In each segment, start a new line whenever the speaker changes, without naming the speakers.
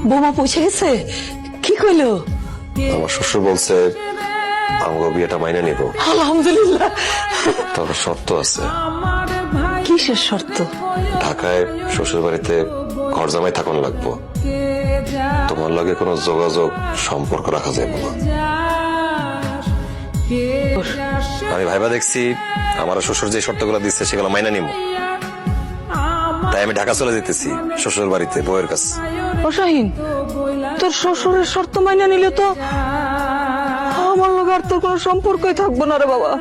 বোমা পৌঁছে গেছে? কি কইলো?
আমার শ্বশুর বলছে আমাকে বিয়েটা মাইনে নিব,
আলহামদুলিল্লাহ।
তবে শর্ত আছে।
কিসের শর্ত?
ঢাকায় শ্বশুর বাড়িতে ঘর জামাই থাকুন লাগবো, তোমার লগে কোনো যোগাযোগ সম্পর্ক রাখা যাবে না। আমি ভাইবা দেখছি আমার শ্বশুর যে শর্তগুলো দিচ্ছে সেগুলো মাইনা নিব, তাই আমি ঢাকা চলে যেতেছি শ্বশুর বাড়িতে বউয়ের কাছে।
ও শাহিন, তোর শ্বশুরের শর্ত মাইনা নিলে তো আমার লগে আর তোর কোনো সম্পর্কই থাকবো না রে বাবা।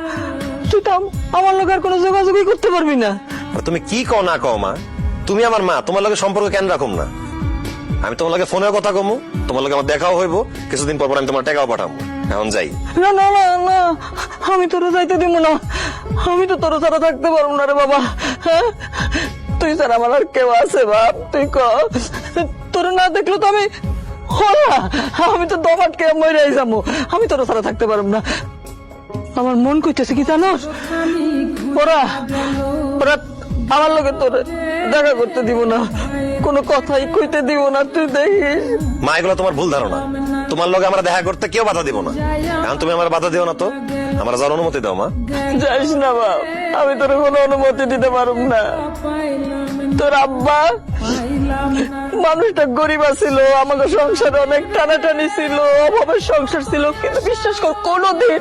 তুই তো আমার লগে আর কোনো যোগাযোগই করতে পারবি না।
আর তুমি কি কও না কও মা, তুমি আমার মা, তোমার লগে সম্পর্ক কেন রাখুম না? আমি তোমার লগে ফোনে কথা কমু, তোমার লগে আমার দেখাও হইব, কিছুদিন পর আমি তোমার টাকাও পাঠাবো। এখন যাই।
না না না না, আমি তোরা যাইতে দিব না। আমি তো তোর ছাড়া থাকতে পারবো না রে বাবা। হ্যাঁ, তুই ছাড়া আমার আর কেউ আছে বাপ? তুই ক, তোর না দেখলো তো আমি আমি তো দম আটকে মরে যাবো। আমি তোর ছাড়া থাকতে পারবো না। আমার মন কইতেছে কি জানোস, ওরা ওরা আমার লগে তোর দেখা করতে দিব না, কোনো কথাই কইতে দিব না। তুই দেখিস
মা, এগুলো তোমার ভুল ধারণা। তোমার লগে আমরা দেখা করতে কেউ বাধা দিব না। এখন তুমি আমার বাধা দিও না তো, আমার যাওয়ার অনুমতি দাও মা।
যাইস না বাপ, আমি তোর কোনো অনুমতি দিতে পারব না। তোর আব্বা মানুষটা গরিব ছিল, আমাকে সংসারে অনেক টানাটানি ছিল, অভাবের সংসার ছিল, কিন্তু বিশ্বাস কর কোনোদিন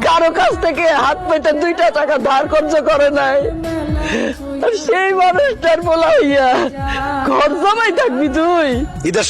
কারো কাছ থেকে হাত পেতে 2টা টাকা ধার খরচ করে নাই। আর সেই মানুষটার বলা হইয়া ঘর জামাই থাকবি তুই?
ঈদের